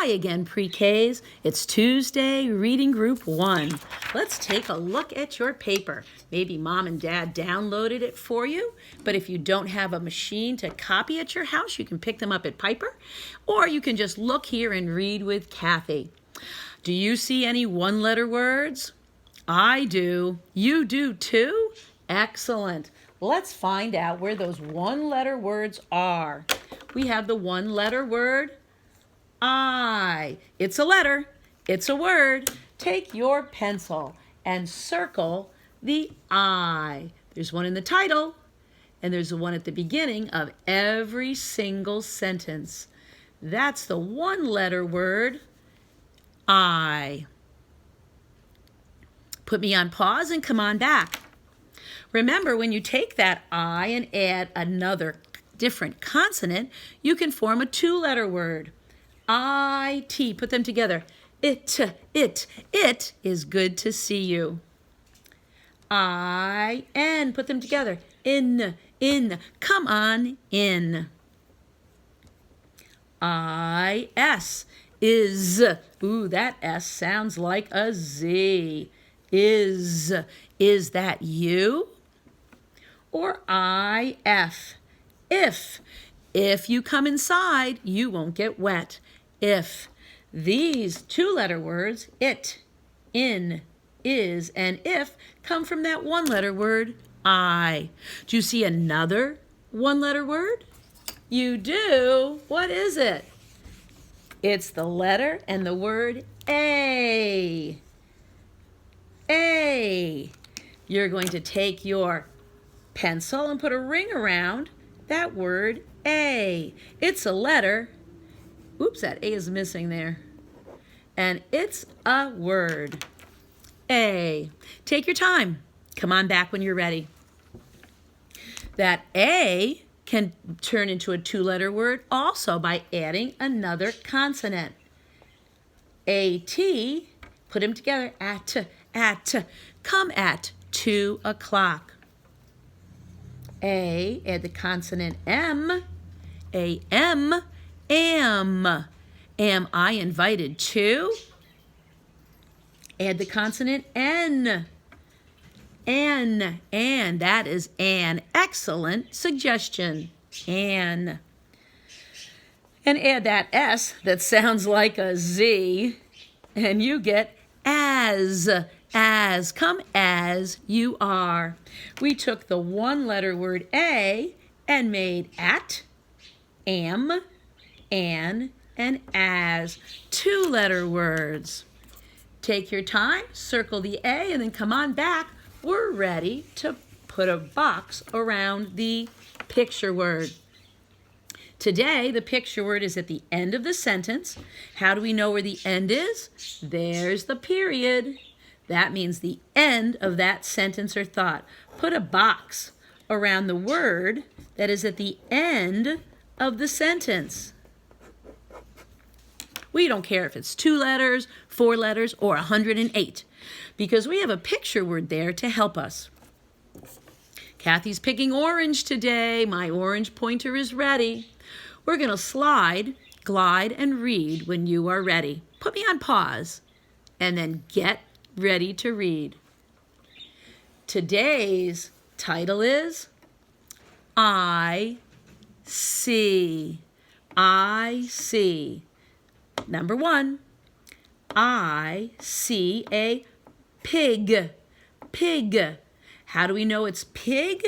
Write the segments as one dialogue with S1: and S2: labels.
S1: Hi again, pre-Ks. It's Tuesday, Reading Group 1. Let's take a look at your paper. Maybe Mom and Dad downloaded it for you, but if you don't have a machine to copy at your house, you can pick them up at Piper, or you can just look here and read with Kathy. Do you see any one-letter words? I do. You do too? Excellent. Let's find out where those one-letter words are. We have the one-letter word I. It's a letter. It's a word. Take your pencil and circle the I. There's one in the title, and there's one at the beginning of every single sentence. That's the one-letter word, I. Put me on pause and come on back. Remember, when you take that I and add another different consonant, you can form a two-letter word. I-T, put them together. It is good to see you. I-N, put them together. In, come on in. I-S, is, ooh, that S sounds like a Z. Is that you? Or I-F, if you come inside, you won't get wet. If. These two-letter words, it, in, is, and if, come from that one-letter word, I. Do you see another one-letter word? You do. What is it? It's the letter and the word A. A. You're going to take your pencil and put a ring around that word A. It's a letter. Oops, that A is missing there. And it's a word. A. Take your time. Come on back when you're ready. That A can turn into a two-letter word also by adding another consonant. A-T, put them together. At, come at 2 o'clock. A, add the consonant M. A-M, am. Am I invited to? Add the consonant N. N, and that is an excellent suggestion. An. And add that S that sounds like a Z, and you get as. As, come as you are. We took the one-letter word A and made at, am, an, and as. Two-letter words. Take your time, circle the A, and then come on back. We're ready to put a box around the picture word. Today, the picture word is at the end of the sentence. How do we know where the end is? There's the period. That means the end of that sentence or thought. Put a box around the word that is at the end of the sentence. We don't care if it's 2 letters, 4 letters, or 108, because we have a picture word there to help us. Kathy's picking orange today. My orange pointer is ready. We're going to slide, glide, and read when you are ready. Put me on pause, and then get ready to read. Today's title is I see. I see. Number 1, I see a pig. Pig. How do we know it's pig?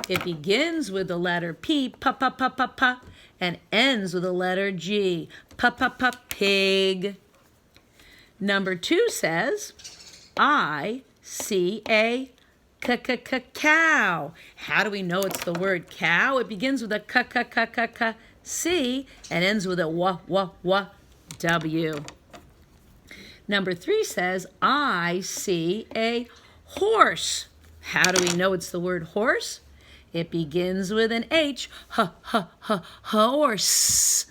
S1: It begins with the letter P, pa, pa, pa, pa, pa, and ends with the letter G, pa, pa, pa, pig. Number 2 says, I see a cow. How do we know it's the word cow? It begins with a C and ends with a W. Number 3 says, I see a horse. How do we know it's the word horse? It begins with an H, horse.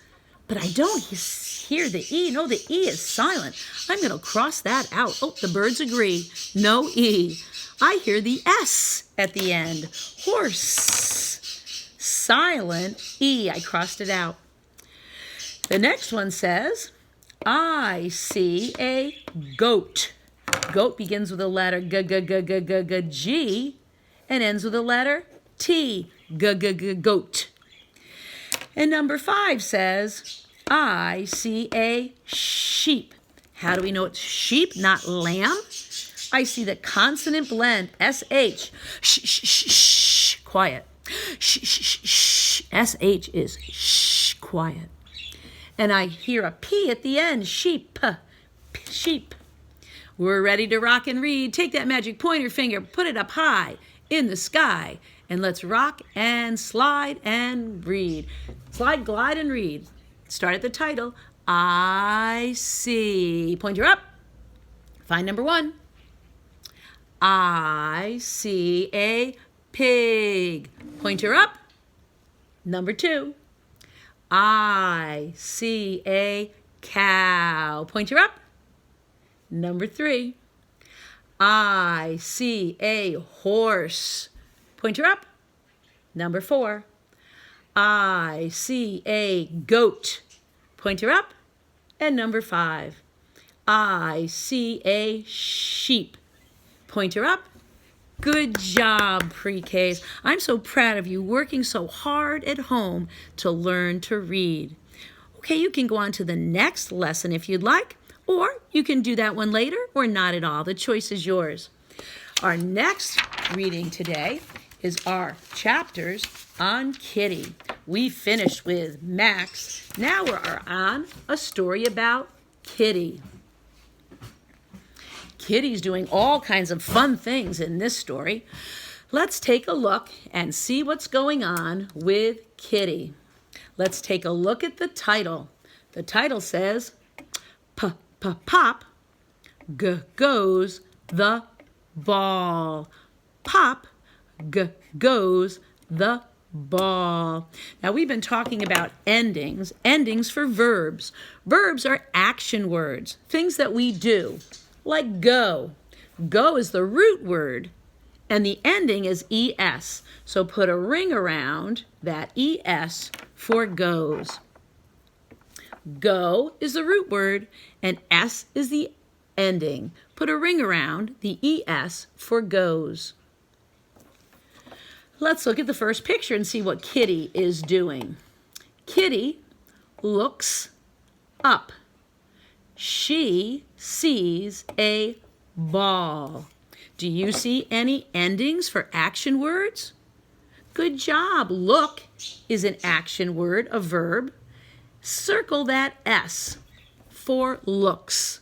S1: But I don't hear the E. No, the E is silent. I'm going to cross that out. Oh, the birds agree. No E. I hear the S at the end. Horse. Silent E. I crossed it out. The next one says, I see a goat. Goat begins with the letter G and ends with the letter T. Goat. And number 5 says, I see a sheep. How do we know it's sheep, not lamb? I see the consonant blend, SH. Shh, quiet. Shh. SH is shh, quiet. And I hear a P at the end, sheep, sheep. We're ready to rock and read. Take that magic pointer finger, put it up high in the sky, and let's rock and slide and read. Slide, glide, and read. Start at the title. I see. Pointer up. Find number 1. I see a pig. Pointer up. Number 2. I see a cow. Pointer up. Number 3. I see a horse. Pointer up. Number 4. I see a goat. Pointer up. And number 5. I see a sheep. Pointer up. Good job, pre-Ks. I'm so proud of you working so hard at home to learn to read. Okay, you can go on to the next lesson if you'd like, or you can do that one later or not at all. The choice is yours. Our next reading today is our chapters on Kitty. We finished with Max. Now we're on a story about Kitty. Kitty's doing all kinds of fun things in this story. Let's take a look and see what's going on with Kitty. Let's take a look at the title. The title says, Pop goes the ball. Pop goes the ball. Now we've been talking about endings for verbs. Verbs are action words, things that we do, like go. Go is the root word, and the ending is es. So put a ring around that es for goes. Go is the root word, and s is the ending. Put a ring around the es for goes. Let's look at the first picture and see what Kitty is doing. Kitty looks up. She sees a ball. Do you see any endings for action words? Good job. Look is an action word, a verb. Circle that S for looks.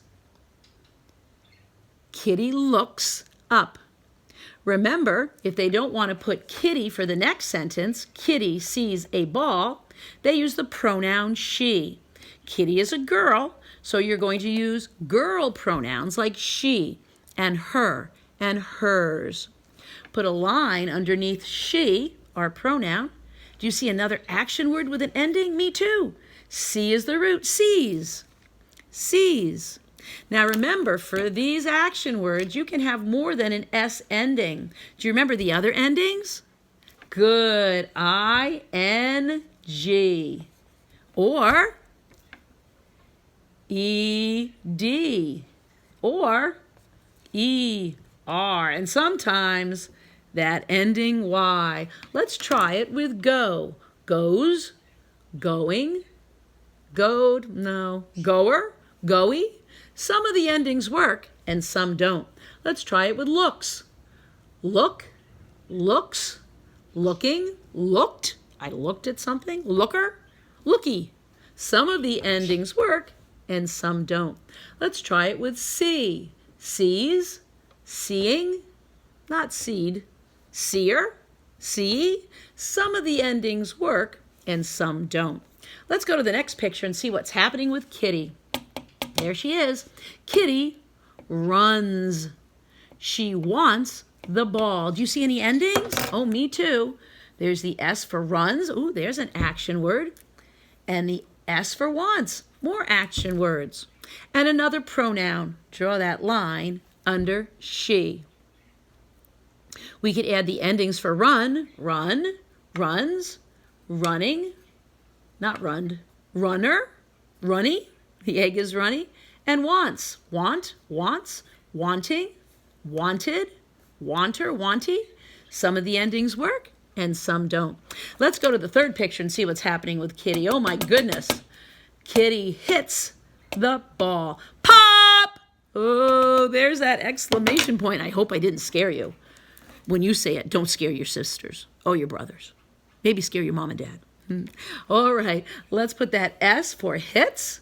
S1: Kitty looks up. Remember, if they don't want to put Kitty for the next sentence, Kitty sees a ball, they use the pronoun she. Kitty is a girl, so you're going to use girl pronouns like she and her and hers. Put a line underneath she, our pronoun. Do you see another action word with an ending? Me too. See is the root, sees. Sees. Now remember, for these action words, you can have more than an S ending. Do you remember the other endings? Good. I-N-G. Or E-D. Or E-R. And sometimes that ending Y. Let's try it with go. Goes, going, goed, no, goer, goey. Some of the endings work and some don't. Let's try it with looks. Look, looks, looking, looked. I looked at something. Looker, looky. Some of the endings work and some don't. Let's try it with see. Sees, seeing, not seed. Seer, see. Some of the endings work and some don't. Let's go to the next picture and see what's happening with Kitty. There she is. Kitty runs. She wants the ball. Do you see any endings? Oh, me too. There's the S for runs. Ooh, there's an action word. And the S for wants. More action words. And another pronoun. Draw that line under she. We could add the endings for run, runs, running, not runned, runner, runny, The egg is runny. And wants. Want, wants, wanting, wanted, wanter, wanty. Some of the endings work and some don't. Let's go to the third picture and see what's happening with Kitty. Oh my goodness. Kitty hits the ball. Pop! Oh, there's that exclamation point. I hope I didn't scare you. When you say it, don't scare your sisters or your brothers. Maybe scare your mom and dad. All right, let's put that S for hits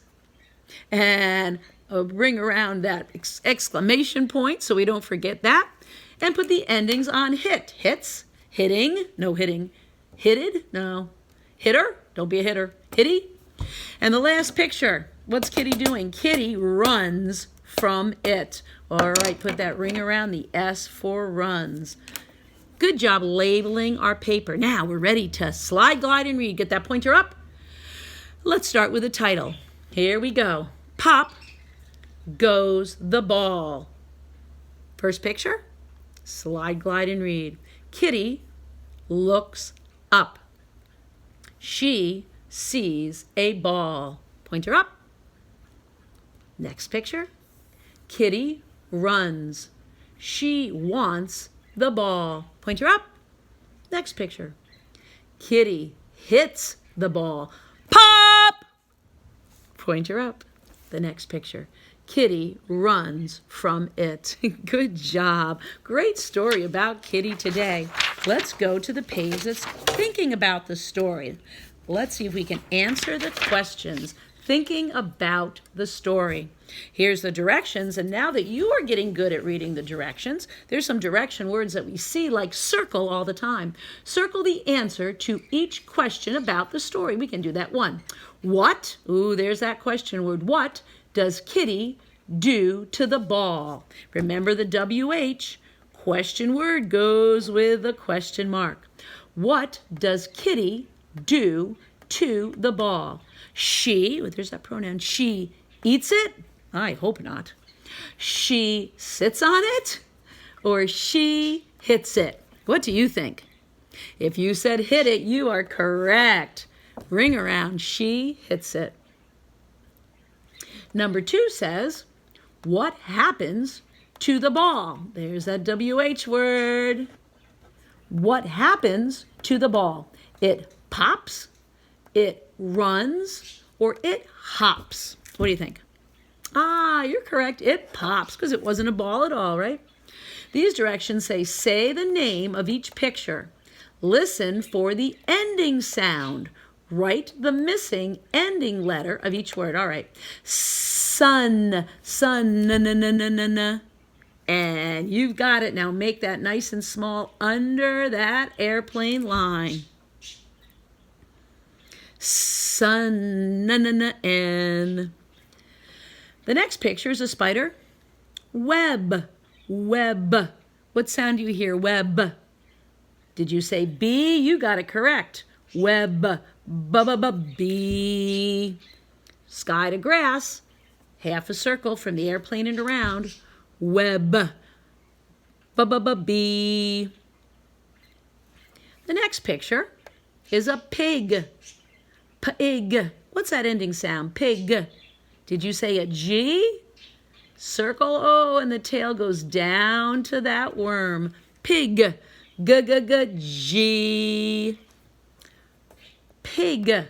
S1: and bring around that exclamation point so we don't forget that. And put the endings on hit. Hits, hitting, no hitting. Hitted, no. Hitter, don't be a hitter. Hitty. And the last picture, what's Kitty doing? Kitty runs from it. All right, put that ring around the S for runs. Good job labeling our paper. Now we're ready to slide, glide, and read. Get that pointer up. Let's start with the title. Here we go. Pop goes the ball. First picture, slide, glide, and read. Kitty looks up. She sees a ball. Pointer up. Next picture. Kitty runs. She wants the ball. Pointer up. Next picture. Kitty hits the ball. Pop! Pointer up. The next picture. Kitty runs from it. Good job. Great story about Kitty today. Let's go to the page that's thinking about the story. Let's see if we can answer the questions thinking about the story. Here's the directions, and now that you are getting good at reading the directions, there's some direction words that we see like circle all the time. Circle the answer to each question about the story. We can do that one. What? Ooh, there's that question word. What does Kitty do to the ball? Remember the WH. Question word goes with a question mark. What does Kitty do to the ball? She, there's that pronoun, she eats it? I hope not. She sits on it? Or she hits it? What do you think? If you said hit it, you are correct. Ring around, she hits it. Number 2 says, what happens to the ball? There's that WH word. What happens to the ball? It pops, it runs, or it hops. What do you think? Ah, you're correct. It pops because it wasn't a ball at all, right? These directions say the name of each picture. Listen for the ending sound. Write the missing ending letter of each word. All right. Sun, sun, na, na, na, na, na, na. And you've got it. Now make that nice and small under that airplane line. Sun, na, na, na, and the next picture is a spider. Web, web. What sound do you hear? Web. Did you say bee? You got it correct. Web, bee. Sky to grass, half a circle from the airplane and around. Web, bee. The next picture is a pig. Pig. What's that ending sound? Pig. Did you say a G? Circle, oh, and the tail goes down to that worm. Pig. G. Pig.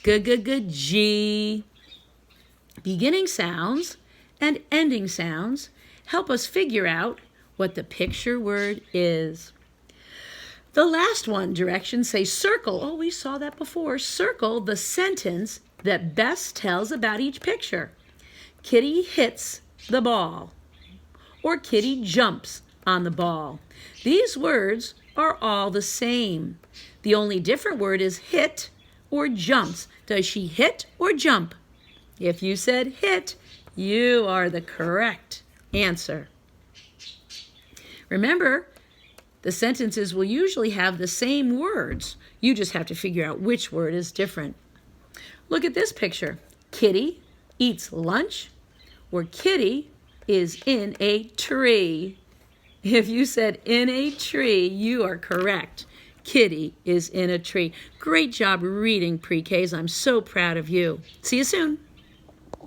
S1: G. Beginning sounds and ending sounds help us figure out what the picture word is. The last one, directions say circle. Oh, we saw that before. Circle the sentence that best tells about each picture. Kitty hits the ball, or Kitty jumps on the ball. These words are all the same. The only different word is hit or jumps. Does she hit or jump? If you said hit, you are the correct answer. Remember, the sentences will usually have the same words. You just have to figure out which word is different. Look at this picture. Kitty eats lunch, or Kitty is in a tree. If you said in a tree, you are correct. Kitty is in a tree. Great job reading, pre-Ks. I'm so proud of you. See you soon.